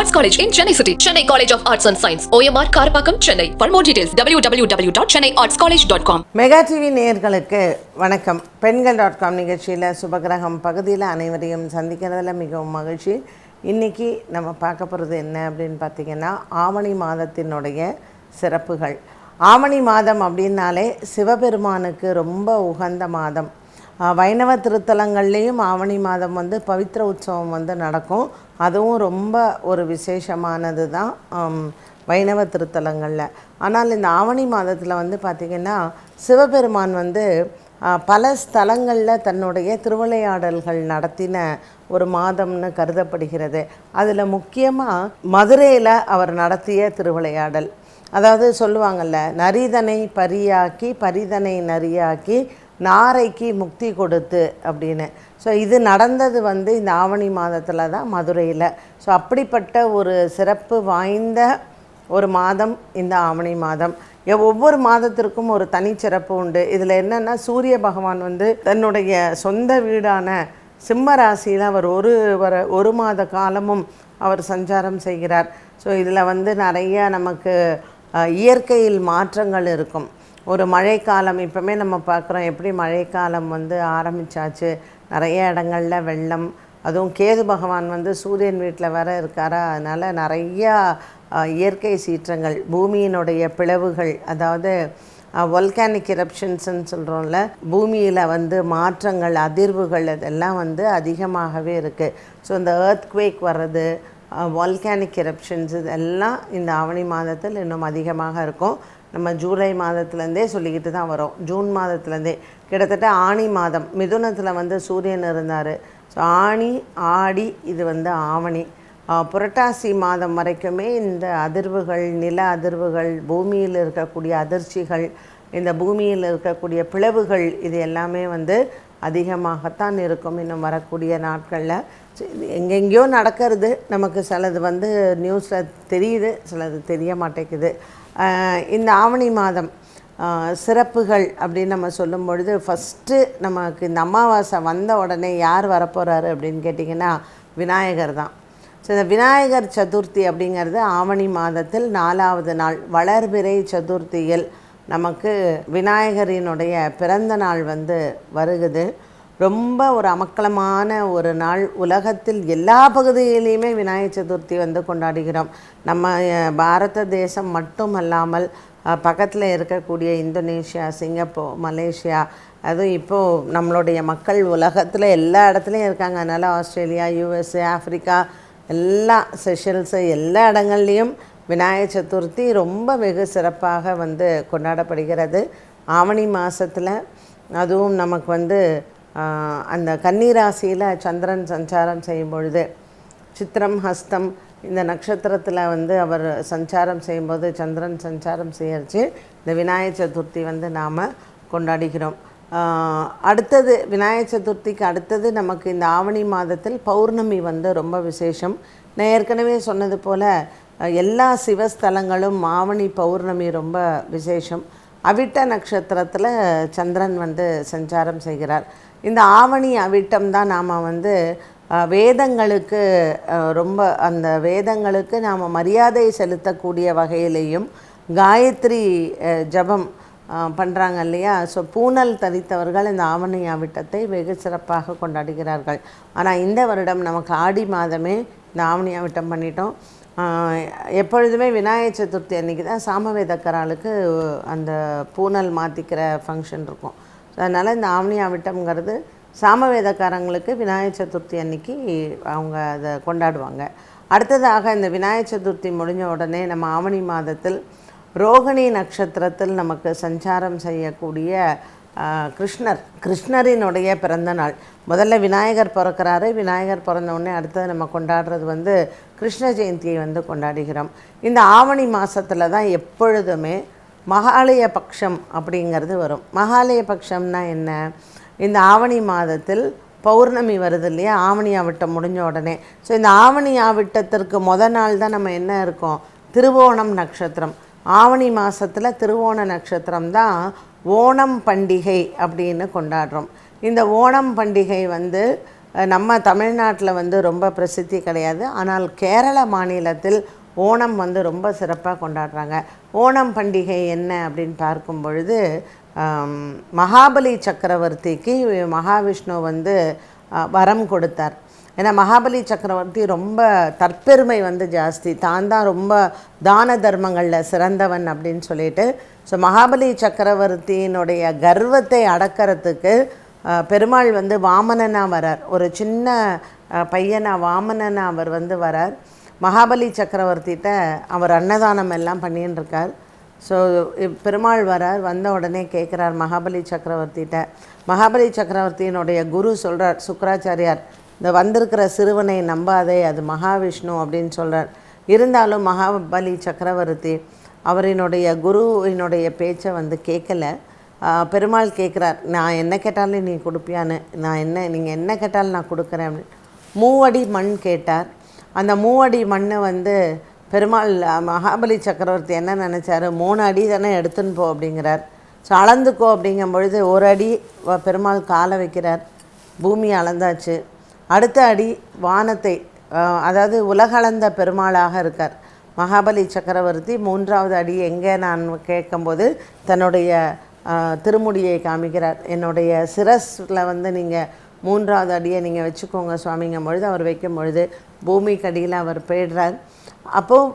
Arts College in Chennai City. Chennai College of Arts and Science. OMR Karapakam, Chennai. For more details, www.chennaiartscollege.com. Mega TV நேயர்களுக்கு வணக்கம். பெண்கள்.com நிகழ்ச்சியில் சுபகிரகம் பகுதியில் அனைவரையும் சந்திக்கிறதுல மிகவும் மகிழ்ச்சி. இன்றைக்கி நம்ம பார்க்க போகிறது என்ன அப்படின்னு பார்த்திங்கன்னா, ஆவணி மாதத்தினுடைய சிறப்புகள். ஆவணி மாதம் அப்படின்னாலே சிவபெருமானுக்கு ரொம்ப உகந்த மாதம். வைணவ திருத்தலங்கள்லேயும் ஆவணி மாதம் பவித்ர உற்சவம் நடக்கும். அதுவும் ரொம்ப ஒரு விசேஷமானது தான் வைணவ திருத்தலங்களில். ஆனால் இந்த ஆவணி மாதத்தில் பார்த்திங்கன்னா சிவபெருமான் பல ஸ்தலங்களில் தன்னுடைய திருவிளையாடல்கள் நடத்தின ஒரு மாதம்னு கருதப்படுகிறது. அதில் முக்கியமாக மதுரையில் அவர் நடத்திய திருவிளையாடல், அதாவது சொல்லுவாங்கள்ல, நரிதனை பரியாக்கி பரிதனை நரியாக்கி நாரைக்கு முக்தி கொடுத்து அப்படின்னு. ஸோ இது நடந்தது இந்த ஆவணி மாதத்தில் தான், மதுரையில். ஸோ அப்படிப்பட்ட ஒரு சிறப்பு வாய்ந்த ஒரு மாதம் இந்த ஆவணி மாதம். ஒவ்வொரு மாதத்திற்கும் ஒரு தனிச்சிறப்பு உண்டு. இதில் என்னென்னா, சூரிய பகவான் தன்னுடைய சொந்த வீடான சிம்ம ராசியில் அவர் ஒரு மாத காலமும் அவர் சஞ்சாரம் செய்கிறார். ஸோ இதில் நிறைய நமக்கு இயற்கையில் மாற்றங்கள் இருக்கும். ஒரு மழைக்காலம் இப்போமே நம்ம பார்க்குறோம், எப்படி மழைக்காலம் ஆரம்பித்தாச்சு. நிறைய இடங்களில் வெள்ளம், அதுவும் கேது பகவான் சூரியன் வீட்டில் வர இருக்காரா, அதனால் நிறையா இயற்கை சீற்றங்கள், பூமியினுடைய பிளவுகள், அதாவது வொல்கானிக் இரப்ஷன்ஸ்ன்னு சொல்கிறோம்ல, பூமியில் மாற்றங்கள், அதிர்வுகள், அதெல்லாம் அதிகமாகவே இருக்குது. ஸோ இந்த எர்த்குவேக் வர்றது, வால்கானிக் இரப்ஷன்ஸ், இதெல்லாம் இந்த ஆவணி மாதத்தில் இன்னும் அதிகமாக இருக்கும். நம்ம ஜூலை மாதத்துலேருந்தே சொல்லிக்கிட்டு தான் வரோம். ஜூன் மாதத்துலேருந்தே கிட்டத்தட்ட ஆனி மாதம் மிதுனத்தில் சூரியன் இருந்தார். ஸோ ஆனி, ஆடி, இது ஆவணி, புரட்டாசி மாதம் வரைக்குமே இந்த அதிர்வுகள், நில அதிர்வுகள், பூமியில் இருக்கக்கூடிய அதிர்ச்சிகள், இந்த பூமியில் இருக்கக்கூடிய பிளவுகள், இது எல்லாமே அதிகமாகத்தான் இருக்கும் இன்னும் வரக்கூடிய நாட்களில். எங்கெங்கேயோ நடக்கிறது, நமக்கு சிலது நியூஸில் தெரியுது, சிலது தெரிய மாட்டேங்குது. இந்த ஆவணி மாதம் சிறப்புகள் அப்படின்னு நம்ம சொல்லும் பொழுது, ஃபஸ்ட்டு நமக்கு இந்த அமாவாசை வந்த உடனே யார் வரப்போகிறாரு அப்படின்னு கேட்டிங்கன்னா, விநாயகர் தான். ஸோ இந்த விநாயகர் சதுர்த்தி அப்படிங்கிறது ஆவணி மாதத்தில் 4வது நாள், வளர்பிறை சதுர்த்தியில் நமக்கு விநாயகரினுடைய பிறந்த நாள் வருகுது. ரொம்ப ஒரு அமக்கலமான ஒரு நாள். உலகத்தில் எல்லா பகுதியிலையுமே விநாயகர் சதுர்த்தி கொண்டாடுகிறோம். நம்ம பாரத தேசம் மட்டும் அல்லாமல் பக்கத்தில் இருக்கக்கூடிய இந்தோனேஷியா, சிங்கப்பூர், மலேசியா, அதுவும் இப்போது நம்மளுடைய மக்கள் உலகத்தில் எல்லா இடத்துலையும் இருக்காங்க. அதனால் ஆஸ்திரேலியா, யூஎஸ்ஏ, ஆஃப்ரிக்கா, எல்லா செஷல்ஸு, எல்லா இடங்கள்லேயும் விநாயகர் சதுர்த்தி ரொம்ப வெகு சிறப்பாக கொண்டாடப்படுகிறது ஆவணி மாதத்தில். அதுவும் நமக்கு அந்த கன்னிராசியில் சந்திரன் சஞ்சாரம் செய்யும் பொழுது, சித்திரம், ஹஸ்தம், இந்த நட்சத்திரத்தில் அவர் சஞ்சாரம் செய்யும்போது, சந்திரன் சஞ்சாரம் செய்யறச்சு இந்த விநாயகர் சதுர்த்தி நாம் கொண்டாடுகிறோம். அடுத்தது விநாயகர் சதுர்த்திக்கு அடுத்தது நமக்கு இந்த ஆவணி மாதத்தில் பௌர்ணமி ரொம்ப விசேஷம். நான் ஏற்கனவே சொன்னது போல் எல்லா சிவஸ்தலங்களும் ஆவணி பௌர்ணமி ரொம்ப விசேஷம். அவிட்ட நட்சத்திரத்தில் சந்திரன் சஞ்சாரம் செய்கிறார். இந்த ஆவணி அவிட்டம் தான் நாம் வேதங்களுக்கு ரொம்ப, அந்த வேதங்களுக்கு நாம் மரியாதை செலுத்தக்கூடிய வகையிலையும் காயத்ரி ஜபம் பண்ணுறாங்க இல்லையா. ஸோ பூனல் தரித்தவர்கள் இந்த ஆவணி அவிட்டத்தை வெகு சிறப்பாக கொண்டாடுகிறார்கள். ஆனால் இந்த வருடம் நமக்கு ஆடி மாதமே இந்த ஆவணி அவிட்டம் பண்ணிட்டோம். எப்பொழுதுமே விநாயகர் சதுர்த்தி அன்றைக்கி தான் சாமவேதக்காரர்களுக்கு அந்த பூனல் மாற்றிக்கிற ஃபங்க்ஷன் இருக்கும். ஸோ அதனால் இந்த ஆவணி அவிட்டம்ங்கிறது சாமவேதக்காரங்களுக்கு விநாயகர் சதுர்த்தி அன்றைக்கி அவங்க அதை கொண்டாடுவாங்க. அடுத்ததாக இந்த விநாயகர் சதுர்த்தி முடிஞ்ச உடனே நம்ம ஆவணி மாதத்தில் ரோகிணி நட்சத்திரத்தில் நமக்கு சஞ்சாரம் செய்யக்கூடிய கிருஷ்ணரினுடைய பிறந்த நாள். முதல்ல விநாயகர் பிறக்கிறாரு. விநாயகர் பிறந்த உடனே அடுத்தது நம்ம கொண்டாடுறது கிருஷ்ண ஜெயந்தியை கொண்டாடுகிறோம். இந்த ஆவணி மாதத்தில் தான் எப்பொழுதுமே மகாலய பட்சம் அப்படிங்கிறது வரும். மகாலய பட்சம்னா என்ன? இந்த ஆவணி மாதத்தில் பௌர்ணமி வருது இல்லையா, ஆவணி ஆவிட்டம் முடிஞ்ச உடனே. ஸோ இந்த ஆவணி ஆவிட்டத்திற்கு நாள் தான் நம்ம என்ன இருக்கோம், திருவோணம் நட்சத்திரம். ஆவணி மாதத்தில் திருவோண நட்சத்திரம் தான் ஓணம் பண்டிகை அப்படின்னு கொண்டாடுறோம். இந்த ஓணம் பண்டிகை நம்ம தமிழ்நாட்டில் வந்து ரொம்ப பிரசித்தி கிடையாது. ஆனால் கேரள மாநிலத்தில் ஓணம் வந்து ரொம்ப சிறப்பாக கொண்டாடுறாங்க. ஓணம் பண்டிகை என்ன அப்படின்னு பார்க்கும் பொழுது மகாபலி சக்கரவர்த்திக்கு மகாவிஷ்ணு வந்து வரம் கொடுத்தார். ஏன்னா மகாபலி சக்கரவர்த்தி ரொம்ப தற்பெருமை வந்து ஜாஸ்தி, தான் தான் ரொம்ப தான தர்மங்களில் சிறந்தவன் அப்படின்னு சொல்லிட்டு. ஸோ மகாபலி சக்கரவர்த்தியினுடைய கர்வத்தை அடக்கிறதுக்கு பெருமாள் வந்து வாமனனாக வரார். ஒரு சின்ன பையனாக வாமனனாக அவர் வந்து வரார். மகாபலி சக்கரவர்த்திகிட்ட அவர் அன்னதானம் எல்லாம் பண்ணின்னு இருக்கார். ஸோ பெருமாள் வரார். வந்த உடனே கேட்குறார் மகாபலி சக்கரவர்த்திகிட்ட. மகாபலி சக்கரவர்த்தியினுடைய குரு சொல்கிறார், சுக்கராச்சாரியார், இந்த வந்திருக்கிற சிறுவனை நம்பாதே, அது மகாவிஷ்ணு அப்படின்னு சொல்கிறார். இருந்தாலும் மகாபலி சக்கரவர்த்தி அவரினுடைய குருவினுடைய பேச்சை வந்து கேட்கலை. பெருமாள் கேட்குறார், நான் என்ன கேட்டாலும் நீ கொடுப்பியான்னு. நீங்கள் என்ன கேட்டாலும் நான் கொடுக்குறேன் அப்படின்னு 3 அடி மண் கேட்டார். அந்த 3 அடி மண்ணை வந்து பெருமாள் மகாபலி சக்கரவர்த்தி என்ன நினச்சாரு, 3 அடி தானே எடுத்துன்னு போ அப்படிங்கிறார். ஸோ அளந்துக்கோ அப்படிங்கும் பொழுது 1 அடி பெருமாள் காலை வைக்கிறார். பூமி அளந்தாச்சு. அடுத்த அடி வானத்தை, அதாவது உலகளந்த பெருமாளாக இருக்கார் மகாபலி சக்கரவர்த்தி. 3வது அடி எங்கே நான் கேட்கும்போது தன்னுடைய திருமுடியை காமிக்கிறார். என்னுடைய சிரஸில் வந்து நீங்கள் 3வது அடியை நீங்கள் வச்சுக்கோங்க சுவாமிங்கும் பொழுது அவர் வைக்கும் பொழுது பூமிக்கு அடியில் அவர் போயிடுறார். அப்போது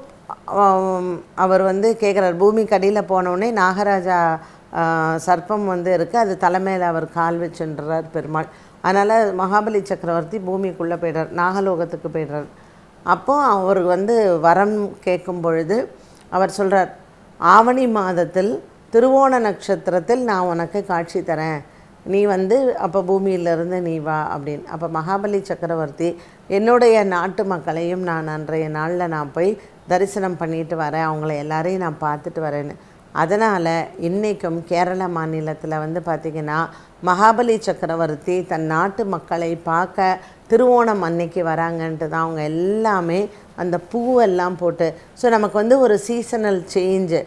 அவர் வந்து கேட்குறார். பூமிக்கு அடியில் போனோடனே நாகராஜா சர்ப்பம் வந்து இருக்குது, அது தலைமையில் அவர் கால் வச்சுன்றார் பெருமாள். அதனால் மகாபலி சக்கரவர்த்தி பூமிக்குள்ளே போய்டுறார், நாகலோகத்துக்கு போய்டுறார். அப்போது அவர் வந்து வரம் கேட்கும் பொழுது அவர் சொல்கிறார், ஆவணி மாதத்தில் திருவோண நட்சத்திரத்தில் நான் உனக்கு காட்சி தரேன், நீ வந்து அப்போ பூமியிலிருந்து நீ வா அப்படின்னு. அப்போ மகாபலி சக்கரவர்த்தி, என்னுடைய நாட்டு மக்களையும் நான் அன்றைய நாளில் நான் போய் தரிசனம் பண்ணிட்டு வரேன், அவங்கள எல்லாரையும் நான் பார்த்துட்டு வரேன்னு. அதனால் இன்றைக்கும் கேரள மாநிலத்தில் வந்து பார்த்திங்கன்னா மகாபலி சக்கரவர்த்தி தன் நாட்டு மக்களை பார்க்க திருவோணம் அன்னைக்கு வராங்கன்ட்டு தான் அவங்க எல்லாமே அந்த பூவெல்லாம் போட்டு. ஸோ நமக்கு வந்து ஒரு சீசனல் சேஞ்சு.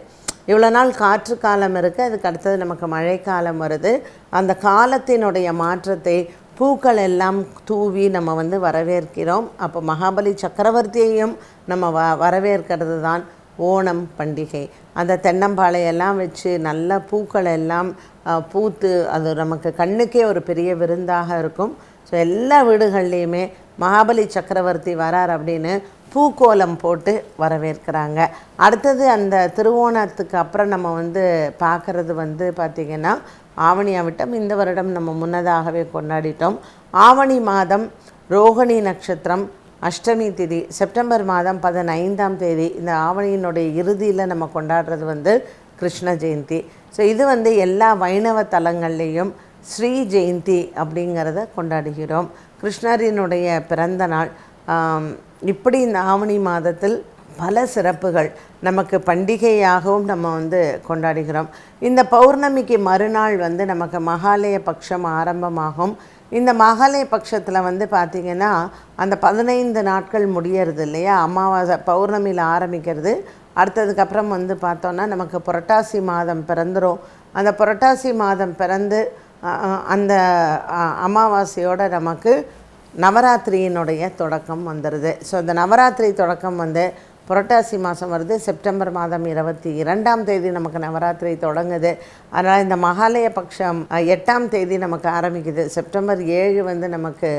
இவ்வளோ நாள் காற்று காலம் இருக்குது, அதுக்கு அடுத்தது நமக்கு மழைக்காலம் வருது. அந்த காலத்தினுடைய மாற்றத்தை பூக்கள் எல்லாம் தூவி நம்ம வந்து வரவேற்கிறோம். அப்போ மகாபலி சக்கரவர்த்தியையும் நம்ம வரவேற்கிறது தான் ஓணம் பண்டிகை. அந்த தென்னம்பாளையெல்லாம் வச்சு நல்ல பூக்கள் எல்லாம் பூத்து அது நமக்கு கண்ணுக்கே ஒரு பெரிய விருந்தாக இருக்கும். ஸோ எல்லா வீடுகள்லேயுமே மகாபலி சக்கரவர்த்தி வரார் அப்படின்னு பூக்கோலம் போட்டு வரவேற்கிறாங்க. அடுத்தது அந்த திருவோணத்துக்கு அப்புறம் நம்ம வந்து பார்க்குறது வந்து பார்த்திங்கன்னா ஆவணி அவிட்டம். இந்த வருடம் நம்ம முன்னதாகவே கொண்டாடிட்டோம். ஆவணி மாதம் ரோகிணி நட்சத்திரம், அஷ்டமி திதி, செப்டம்பர் மாதம் 15ஆம் தேதி, இந்த ஆவணியினுடைய இறுதியில் நம்ம கொண்டாடுறது வந்து கிருஷ்ண ஜெயந்தி. ஸோ இது வந்து எல்லா வைணவ தலங்கள்லேயும் ஸ்ரீ ஜெயந்தி அப்படிங்கிறத கொண்டாடுகிறோம். கிருஷ்ணரினுடைய பிறந்த நாள். இப்படி இந்த ஆவணி மாதத்தில் பல சிறப்புகள் நமக்கு பண்டிகையாகவும் நம்ம வந்து கொண்டாடுகிறோம். இந்த பௌர்ணமிக்கு மறுநாள் வந்து நமக்கு மகாலய பட்சம் ஆரம்பமாகும். இந்த மகாலய பட்சத்தில் வந்து பார்த்திங்கன்னா அந்த 15 நாட்கள் முடியறது இல்லையா, அமாவாசை பௌர்ணமியில் ஆரம்பிக்கிறது. அடுத்ததுக்கப்புறம் வந்து பார்த்தோன்னா நமக்கு புரட்டாசி மாதம் பிறந்துடும். அந்த புரட்டாசி மாதம் பிறந்து அந்த அமாவாசையோடு நமக்கு நவராத்திரியினுடைய தொடக்கம் வந்துடுது. ஸோ இந்த நவராத்திரி தொடக்கம் வந்து புரட்டாசி மாதம் வருது. செப்டம்பர் மாதம் 22ஆம் தேதி நமக்கு நவராத்திரி தொடங்குது. அதனால் இந்த மகாலய பட்சம் 8ஆம் தேதி நமக்கு ஆரம்பிக்குது. செப்டம்பர் 7 வந்து நமக்கு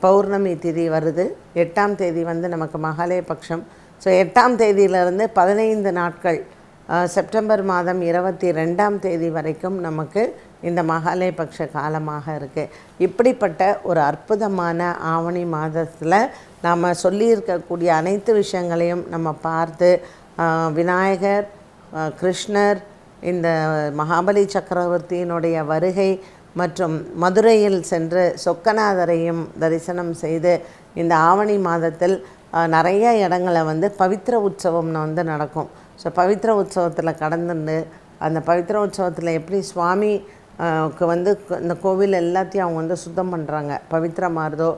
பௌர்ணமி திதி வருது. 8ஆம் தேதி வந்து நமக்கு மகாலய பட்சம். ஸோ 8ஆம் தேதியிலிருந்து 15 நாட்கள் செப்டம்பர் மாதம் 22ஆம் தேதி வரைக்கும் நமக்கு இந்த மகாலய பட்ச காலமாக இருக்குது. இப்படிப்பட்ட ஒரு அற்புதமான ஆவணி மாதத்தில் நாம் சொல்லியிருக்கக்கூடிய அனைத்து விஷயங்களையும் நம்ம பார்த்து விநாயகர், கிருஷ்ணர், இந்த மகாபலி சக்கரவர்த்தியினுடைய வருகை மற்றும் மதுரையில் சென்று சொக்கநாதரையும் தரிசனம் செய்து இந்த ஆவணி மாதத்தில் நிறைய இடங்களை வந்து பவித்ர உற்சவம்னு வந்து நடக்கும். ஸோ பவித்ர உற்சவத்தில் கடந்துட்டு அந்த பவித்ர உற்சவத்தில் எப்படி சுவாமி வந்து இந்த கோவில் எல்லாத்தையும் அவங்க வந்து சுத்தம் பண்ணுறாங்க, பவித்திரமாறுதோ,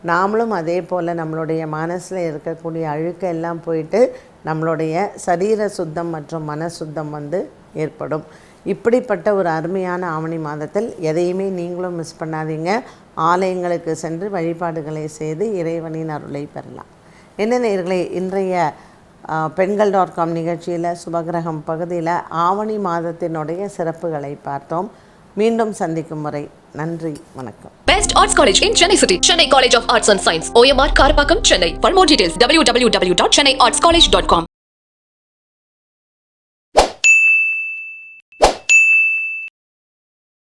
நாமளும் அதே போல் நம்மளுடைய மனசில் இருக்கக்கூடிய அழுக்கெல்லாம் போயிட்டு நம்மளுடைய சரீர சுத்தம் மற்றும் மன சுத்தம் வந்து ஏற்படும். இப்படிப்பட்ட ஒரு அருமையான ஆவணி மாதத்தில் எதையுமே நீங்களும் மிஸ் பண்ணாதீங்க. ஆலயங்களுக்கு சென்று வழிபாடுகளை செய்து இறைவனின் அருளை பெறலாம். என்ன நேயர்களே, இன்றைய பெண்கள்.com நிகழ்ச்சியில் சுபகிரகம் பகுதியில் ஆவணி மாதத்தினுடைய சிறப்புகளை பார்த்தோம். மீண்டும் சந்திக்கும் வரை நன்றி, வணக்கம். Best Arts College in Chennai City. Chennai College of Arts and Science. OMR Karpakkam, Chennai. For more details, www.chennaiartscollege.com.